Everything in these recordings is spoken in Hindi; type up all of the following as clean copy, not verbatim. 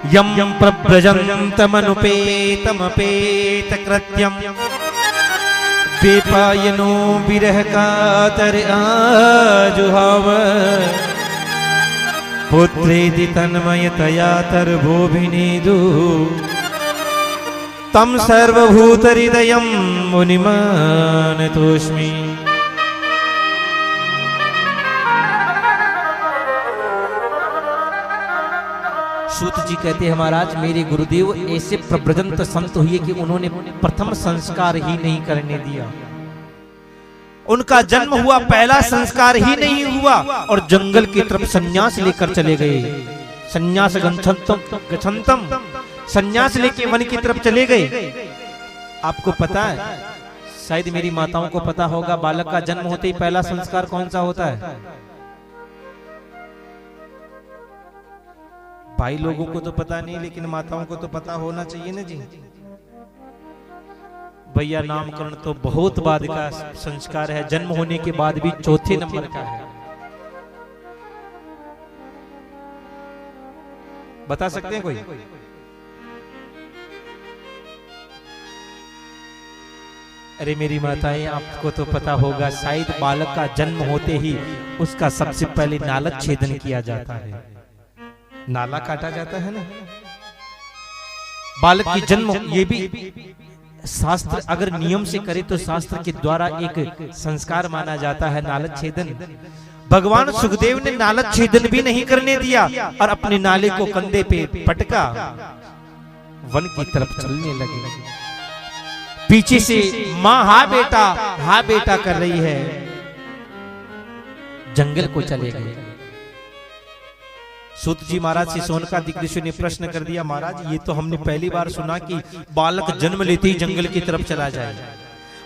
यं प्रव्रजन्तमनुपेतमपेतकृत्यं वेपायनो विरह कातर आजुहाव पुत्रेति तन्मयतया तर्भोभिनेदु तं सर्वभूतहृदयं मुनिमानतोऽस्मि। सूत जी कहते हैं महाराज मेरे गुरुदेव ऐसे प्रव्रजंत संत हुए कि उन्होंने प्रथम संस्कार ही नहीं करने दिया। उनका जन्म हुआ पहला संस्कार ही नहीं हुआ और जंगल की तरफ सन्यास लेकर चले गए। सन्यास गच्छन्तम सन्यास लेके वन की तरफ चले गए। आपको पता है, शायद मेरी माताओं को पता होगा, बालक का जन्म होते ही पहला संस्कार कौन सा होता है? भाई लोगों को तो पता नहीं, लेकिन माताओं को तो पता होना चाहिए ना जी। भैया नामकरण तो बहुत बाद का संस्कार है, जन्म होने के बाद भी चौथे नंबर का है। बता सकते हैं कोई? अरे मेरी माताएं, आपको तो पता होगा, शायद बालक का जन्म होते ही उसका सबसे पहले नालक छेदन किया जाता है, नाला काटा जाता है ना। बालक की जन्म, ये भी शास्त्र अगर नियम से करे तो शास्त्र के द्वारा एक संस्कार माना जाता है नालक छेदन। भगवान सुखदेव ने नालक छेदन भी नहीं करने दिया और अपने नाले को कंधे पे पटका वन की तरफ चलने लगे। पीछे से माँ हा बेटा कर रही है, जंगल को चले गए। सूत जी महाराज से सोनकादिक ऋषि ने प्रश्न कर दिया, महाराज ये तो हमने पहली बार सुना कि बालक जन्म लेते ही जंगल की तरफ चला जाए।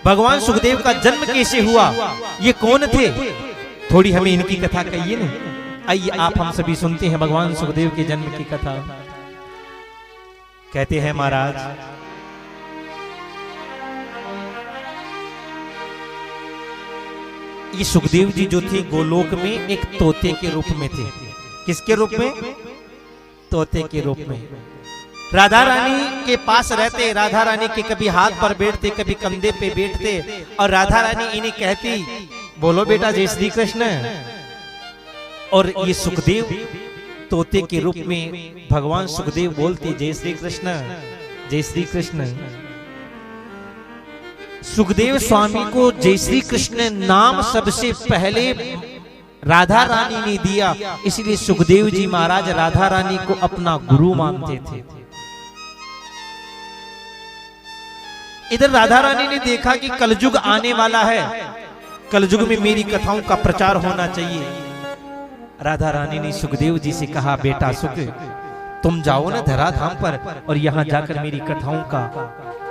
भगवान सुखदेव का जन्म कैसे हुआ, ये कौन थे? थोड़ी हमें इनकी कथा कहिए ना। आइए आप हम सभी सुनते हैं भगवान सुखदेव के जन्म की कथा। कहते हैं महाराज, ये सुखदेव जी जो थे गोलोक में एक तोते के रूप में थे। किसके रूप में? तोते के रूप में। राधा रानी के पास रहते, राधा रानी के कभी हाथ पर बैठते, कभी कंधे पे बैठते और राधा रानी इन्हें कहती, बोलो बेटा जय श्री कृष्ण। और ये सुखदेव तोते के रूप में भगवान सुखदेव बोलते जय श्री कृष्ण, जय श्री कृष्ण। सुखदेव स्वामी को जय श्री कृष्ण नाम सबसे पहले राधा रानी ने दिया, इसलिए सुखदेव जी महाराज राधा रानी को अपना गुरु मानते थे। इधर राधा रानी ने देखा कि कलयुग आने वाला है, कलयुग में मेरी कथाओं का प्रचार होना चाहिए। राधा रानी ने सुखदेव जी से कहा, बेटा सुख तुम जाओ ना धराधाम पर और यहाँ जाकर मेरी कथाओं का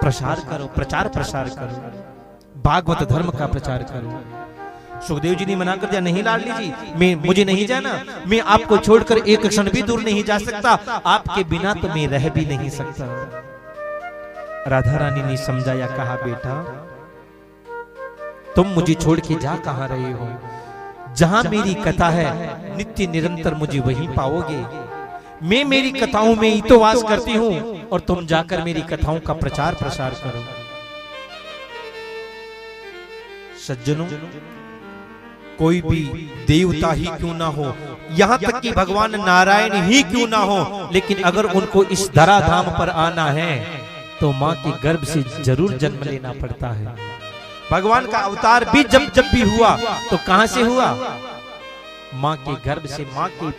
प्रसार करो, प्रचार प्रसार करो, भागवत धर्म का प्रचार करो। सुखदेव जी ने मना कर दिया, नहीं लाडली जी, मुझे नहीं जाना, मैं आपको छोड़कर एक क्षण भी दूर नहीं जा सकता, आपके बिना तो मैं रह भी नहीं सकता। राधा रानी ने समझाया, कहा बेटा तुम मुझे छोड़ के जा कहां रहे हो? जहां मेरी कथा है नित्य निरंतर मुझे वहीं पाओगे। मैं मेरी कथाओं में ही तो वास करती हूं और तुम जाकर मेरी कथाओं का प्रचार प्रसार करो। सज्जनों, कोई भी देवता ही क्यों ना हो, यहाँ तक कि भगवान नारायण ही क्यों ना हो, लेकिन अगर उनको इस धराधाम पर आना है तो माँ के गर्भ से जरूर जन्म लेना पड़ता है। भगवान का अवतार भी जब भी हुआ तो कहां से हुआ? माँ के गर्भ से। माँ के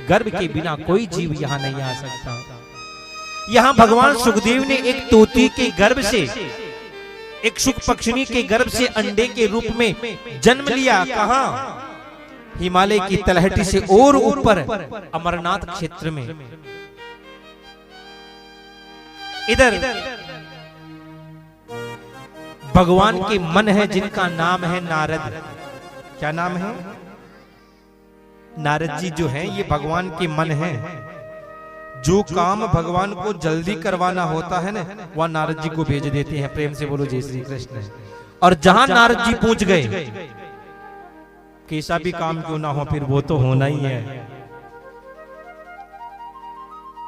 गर्भ के बिना कोई जीव यहाँ नहीं आ सकता। यहाँ भगवान सुखदेव ने एक तोती के गर्भ से, एक शुक पक्षिणी के गर्भ से अंडे के रूप में जन्म लिया। कहां? हिमालय की तलहटी से और ऊपर अमरनाथ क्षेत्र में। इधर भगवान के मन है जिनका नाम है नारद। क्या नाम है? नारद जी जो हैं ये भगवान के मन हैं। जो काम भगवान को जल्दी करवाना होता है ना, वह नारद जी को भेज देते हैं। प्रेम से बोलो जय श्री कृष्ण। और जहां नारद जी पहुंच गए, कैसा भी काम क्यों ना हो फिर वो तो होना ही है।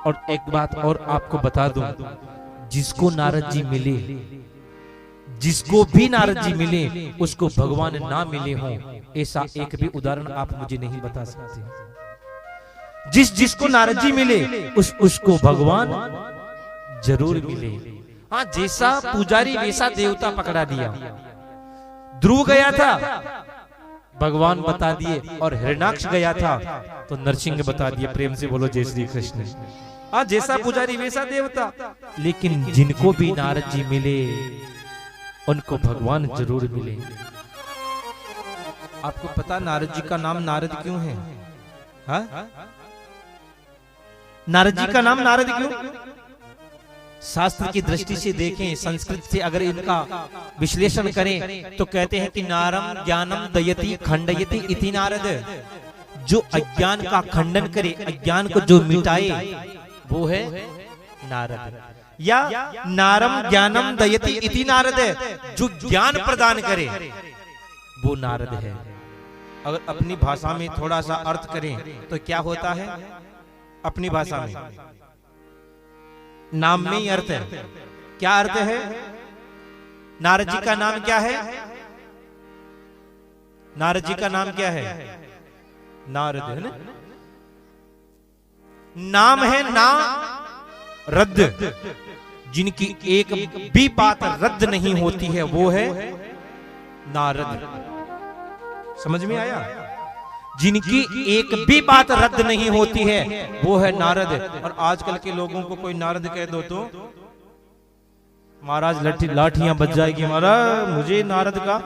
और एक बात और आपको बता दूं, जिसको नारद जी मिले, जिसको भी नारद जी मिले, उसको भगवान ना मिले हों, ऐसा एक भी उदाहरण आप मुझे नहीं बता सकते। जिसको नारद जी मिले उसको भगवान जरूर मिले। हाँ, जैसा पुजारी वैसा देवता पकड़ा दिया। ध्रुव गया था, भगवान बता दिए, और हिरण्याक्ष गया था तो नरसिंह बता दिए। प्रेम से बोलो जय श्री कृष्ण। हाँ, जैसा पुजारी वैसा देवता। लेकिन जिनको भी नारद जी मिले उनको भगवान जरूर मिले। आपको पता नारद जी का नाम नारद क्यों है? हा? नारद जी का नाम नारद क्यों? शास्त्र की दृष्टि से देखें, संस्कृत से अगर इनका विश्लेषण करें तो कहते हैं कि नारम ज्ञानम दयति खंडयति इति नारद। जो अज्ञान का खंडन करे, अज्ञान को जो मिटाए, वो है नारद। या नारम ज्ञानम दयति इति नारद, जो ज्ञान प्रदान करे वो नारद है। अगर अपनी भाषा में थोड़ा सा अर्थ करें तो क्या होता है? अपनी भाषा में नाम में ही अर्थ है। क्या अर्थ है? नारद जी का नाम क्या है? नारद जी का नाम क्या है? नारद है ना? नाम है ना रद्द। जिनकी एक भी बात रद्द नहीं होती है वो है नारद। समझ में आया? जिनकी एक भी बात रद्द नहीं होती है वो है नारद। और आजकल के लोगों को कोई नारद कह दो तो महाराज लाठियां बज जाएगी, महाराज मुझे नारद का।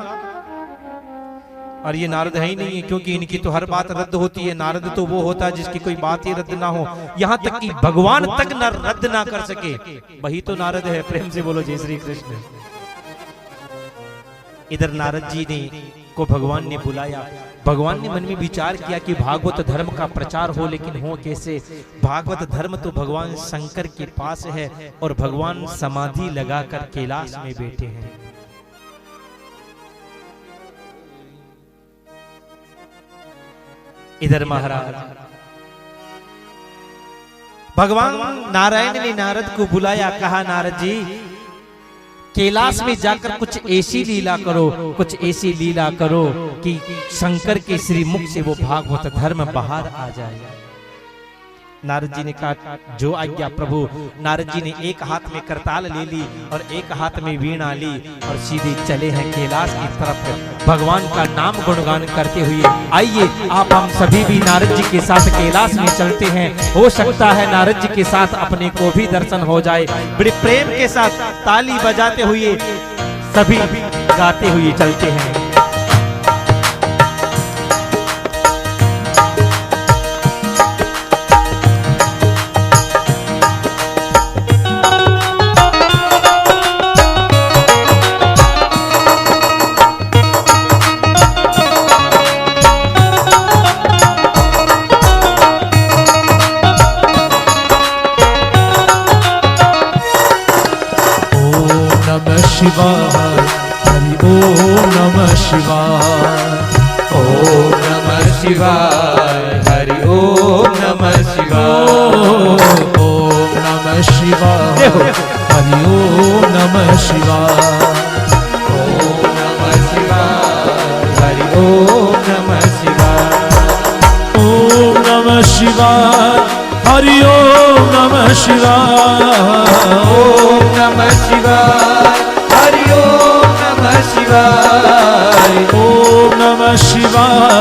और ये नारद है ही नहीं है, क्योंकि इनकी तो हर बात रद्द होती है। नारद तो वो होता है जिसकी कोई बात ही रद्द ना हो, यहां तक कि भगवान तक न रद्द ना कर सके, वही तो नारद है। प्रेम से बोलो जय श्री कृष्ण। इधर नारद जी ने को भगवान ने बुलाया। भगवान ने मन में विचार किया कि भागवत धर्म का प्रचार हो, लेकिन हो कैसे? भागवत धर्म तो भगवान शंकर के पास है और भगवान समाधि लगाकर कैलाश में बैठे हैं। इधर महाराज भगवान नारायण ने नारद को बुलाया, कहा नारद जी कैलाश में जाकर कुछ ऐसी लीला करो, कुछ ऐसी लीला करो कि शंकर के श्रीमुख से वो भागवत धर्म बाहर आ जाए। नारद जी ने कहा जो आज्ञा प्रभु। नारद जी ने एक हाथ में करताल ले ली और एक हाथ में वीणा ली और सीधे चले हैं कैलाश की तरफ, भगवान का नाम गुणगान करते हुए। आइए आप हम सभी भी नारद जी के साथ कैलाश में चलते हैं। हो सकता है नारद जी के साथ अपने को भी दर्शन हो जाए। बड़े प्रेम के साथ ताली बजाते हुए सभी गाते हुए चलते हैं। हरि ओम नमः शिवाय। ओम नमः शिवाय। हरि ओम नमः शिवाय। ओम नमः शिवाय। हरि ओम नमः शिवाय। ओम नमः शिवाय। हरि ओम नमः शिवाय। ओम नमः शिवाय। हरि ओम नमः शिवाय। ओम नमः शिवाय। हरि ओम नमः शिवाय। ओम नमः शिवाय।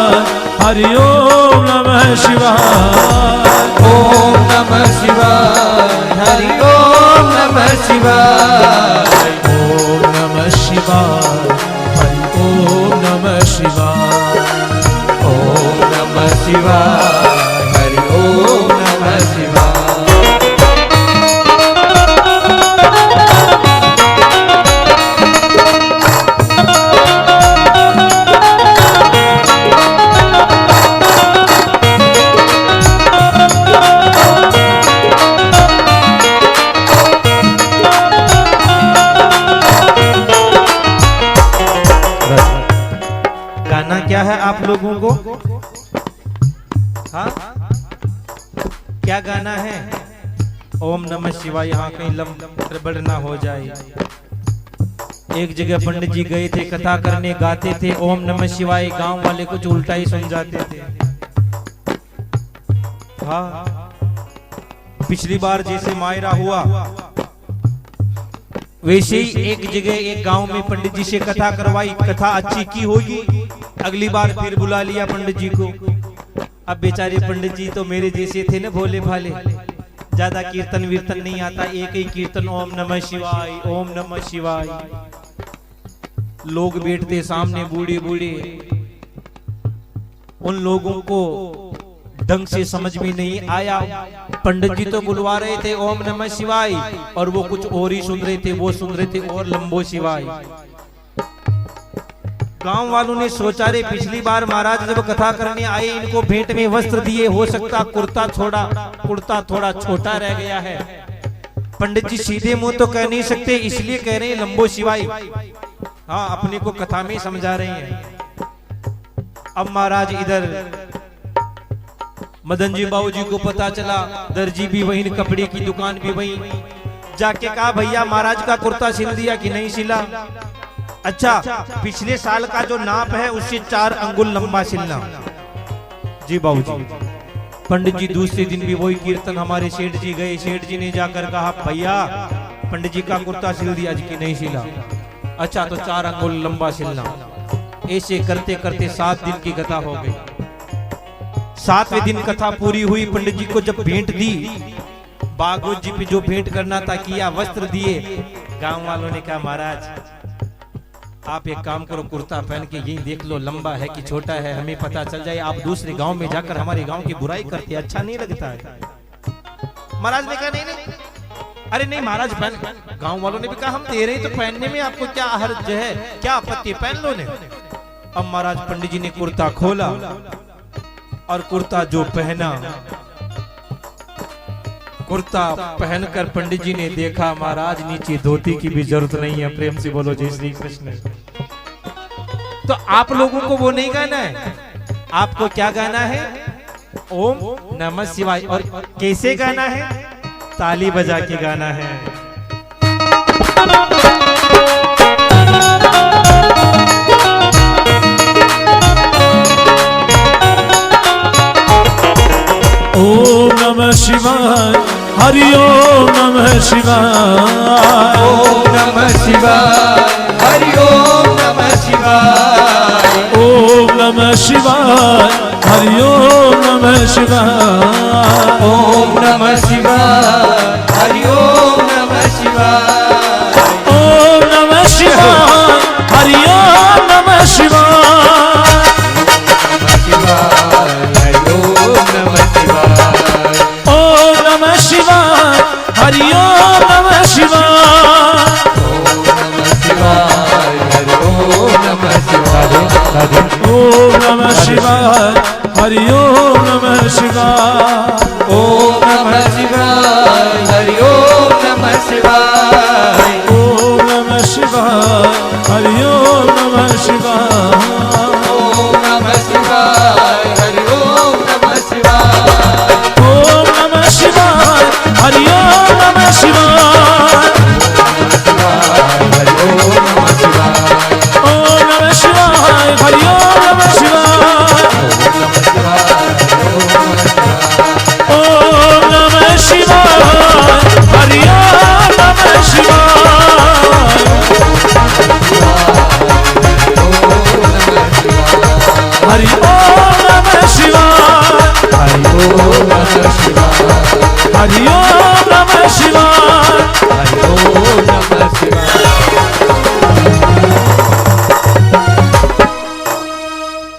हरि ओम नमः शिवाय। ओम नमः शिवाय। हरि ओम नमः शिवाय। ओम नमः शिवाय। हरि ओम नमः शिवाय। ओम नमः शिवाय। हरि ओम नमः शिवाय। क्या है आप लोगों को? हाँ, क्या गाना है? ओम नमः शिवाय यहाँ कहीं गड़बड़ ना हो जाए। एक जगह पंडित जी गए थे कथा करने, गाते थे ओम नमः शिवाय, गांव वाले कुछ उल्टा ही सुन जाते थे। हाँ, पिछली बार जैसे मायरा हुआ वैसे ही एक जगह एक गांव में पंडित जी से कथा करवाई, कथा अच्छी की होगी, अगली बार फिर बुला लिया पंडित जी को। अब बेचारे पंडित जी तो मेरे जैसे थे ना, भोले भाले, ज्यादा कीर्तन वीर्तन नहीं आता, एक ही कीर्तन ओम नमः शिवाय ओम नमः शिवाय। लोग बैठते सामने बूढ़े बूढ़े, उन लोगों को ढंग से समझ में नहीं आया। पंडित जी तो बुलवा रहे थे ओम नमः शिवाय और वो कुछ और ही सुन रहे थे, वो सुन रहे थे और लंबो शिवाय। गांव वालों ने सोचा रे पिछली बार महाराज जब कथा करने आए इनको भेंट में वस्त्र दिए, हो सकता कुर्ता थोड़ा छोटा रह गया है। पंडित जी सीधे मुंह तो कह नहीं सकते, इसलिए कह रहे हैं लंबो शिवाय। हाँ, अपने को कथा में समझा रहे हैं। अब महाराज इधर मदन जी बाबू जी को पता चला, दर्जी भी वहीं, कपड़े की दुकान भी वहीं, जाके कहा भैया महाराज का कुर्ता सिल दिया कि नहीं सिला? अच्छा, पिछले साल का जो नाप है उससे 4 अंगुल लंबा सिलना। जी बाबू जी। पंडित जी दूसरे दिन भी वही कीर्तन, हमारे सेठ जी गए, सेठ जी ने जाकर कहा भैया पंडित जी का कुर्ता सिल दिया कि नहीं सिला? अच्छा, तो 4 अंगुल लंबा सिलना। ऐसे करते करते 7 दिन की कथा हो गई। 7वें दिन कथा पूरी हुई, पंडित जी को जब भेंट दी, भागवत जी पे जो भेंट करना था किया, वस्त्र दिए। गांव वालों ने कहा महाराज आप एक काम करो, कुर्ता पहन के यही देख लो लंबा है कि छोटा है, हमें पता चल जाए, आप दूसरे गांव में जाकर हमारे गांव की बुराई करते, अच्छा नहीं लगता है। महाराज ने कहा नहीं, अरे नहीं महाराज पहन। गांव वालों ने भी कहा हम दे रहे तो पहनने में आपको क्या हर्ज है, क्या आपत्ति, पहन लो ने। अब महाराज पंडित जी ने कुर्ता खोला और कुर्ता जो पहना, कुर्ता पहनकर पंडित जी ने देखा महाराज नीचे धोती की भी जरूरत नहीं है। प्रेम से बोलो जय श्री कृष्ण। तो आप लोगों को वो नहीं गाना है, आपको क्या गाना है? ओम नमः शिवाय। और कैसे गाना है? ताली बजा के गाना है। ओम नमः शिवाय, हरि ओम नमः शिवाय, ओम नमः शिवाय, हरि ओम नमः शिवाय, ओम नमः शिवाय, हरि ओम नमः शिवाय, ओम नमः शिवाय, हरि ओम नमः शिवाय, ओम नमः शिवाय, हरि ओम नमः शिवाय, ओम नमः शिवाय, हरि ओम नमः शिवाय, ओम नमः शिवाय, हरि ओम नमः शिवाय, ओम नमः शिवाय, हरि ओम नमः शिवाय, ओम नमः शिवाय, हरि ओम नमः शिवाय, ओम नमः शिवाय, हरि ओम नमः शिवाय, ओम नमः शिवाय, हरि ओम नमः शिवाय, ओम नमः शिवाय, हरि ओम नमः शिवाय, ओम नमः शिवाय, हरि ओम नमः शिवाय, हरि ओम नमः शिवाय, हरि ओम नमः शिवाय, हरि ओम नमः शिवाय।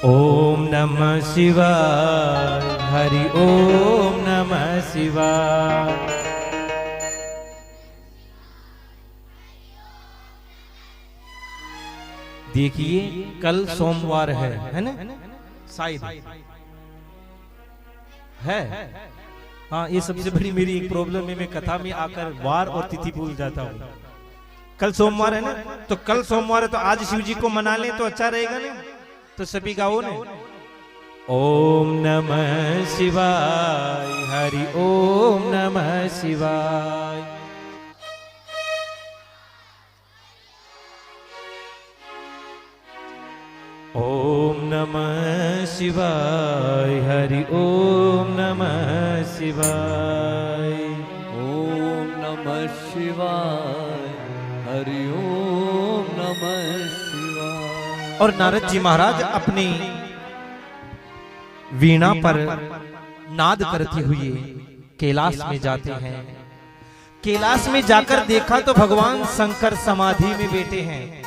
ओम नमः शिवाय, हरि ओम नमः शिवाय। देखिए कल सोमवार है ना? शायद है। हाँ, ये सबसे बड़ी मेरी एक प्रॉब्लम है, मैं कथा में आकर वार और तिथि भूल जाता हूँ। कल सोमवार है ना, तो कल सोमवार है तो आज शिव जी को मना लें तो अच्छा रहेगा ना? तो सभी गाओ ने ओम नमः शिवाय, हरि ओम नमः शिवाय। ओम नमः शिवाय, हरि ओम नमः शिवाय। ओम नमः शिवाय, हरि ओम नमः शिवाय। और नारद जी महाराज अपनी वीणा पर नाद करते हुए कैलाश में जाते हैं। कैलाश में जाकर देखा तो भगवान शंकर समाधि में बैठे हैं।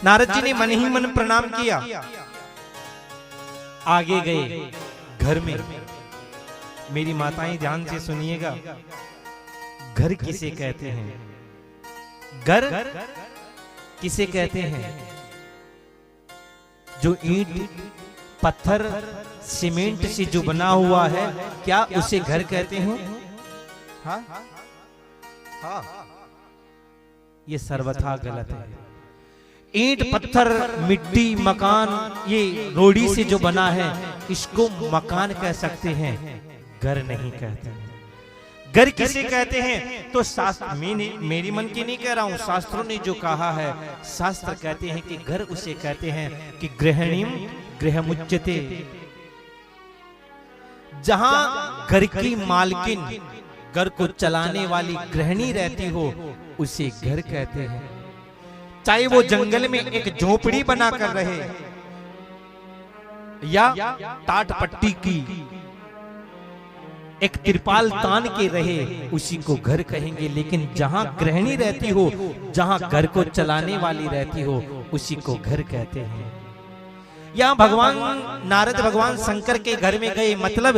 नारद जी ने मन ही मन प्रणाम किया। आगे गए घर में। मेरी माताएं ध्यान से सुनिएगा, घर किसे कहते हैं? घर किसे कहते हैं? जो ईंट पत्थर सीमेंट से जो बना हुआ है, क्या उसे घर कहते हैं? हाँ? हाँ। ये सर्वथा गलत है। ईंट पत्थर मिट्टी मकान, ये रोड़ी से जो बना है, इसको मकान कह सकते हैं, घर नहीं कहते। घर किसे कहते हैं? तो शास्त्र, मेरी मन की नहीं कह रहा हूं, शास्त्रों ने जो कहा है, शास्त्र कहते हैं कि घर उसे कहते हैं कि गृहिणीम गृहमुच्यते। जहां घर की मालकिन, घर को चलाने वाली गृहिणी रहती हो, उसे घर कहते हैं। चाहे वो जंगल में एक झोपड़ी बनाकर रहे या टाट पट्टी की एक तिरपाल तान के रहे, उसी को घर कहेंगे। लेकिन जहां गृहिणी रहती हो, जहां घर को चलाने वाली रहती हो, उसी को घर कहते हैं। यहाँ भगवान नारद भगवान शंकर के घर में गए, मतलब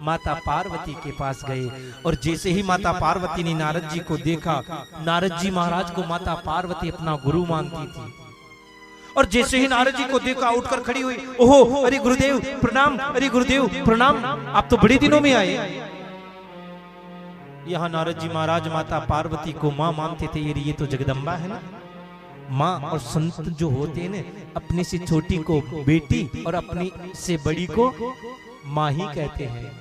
माता पार्वती के पास गए। और जैसे ही माता पार्वती ने नारद जी को देखा, नारद जी महाराज को माता पार्वती अपना गुरु मानती थी। और जैसे ही नारद जी को देखा, उठकर खड़ी हुई। ओहो, अरे गुरुदेव प्रणाम, अरे गुरुदेव प्रणाम, आप तो बड़े दिनों में आए। यहाँ नारद जी महाराज माता पार्वती को माँ मानते थे। ये तो जगदम्बा है ना। माँ और संत जो होते हैं ना, अपने से छोटी को बेटी और अपनी से बड़ी को माँ ही कहते हैं।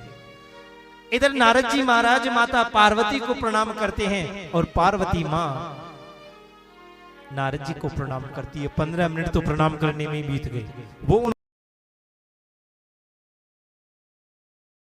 इधर नारद जी महाराज माता पार्वती को प्रणाम करते हैं और पार्वती माँ नारद जी को प्रणाम करती है। 15 मिनट तो प्रणाम करने में बीत गए। वो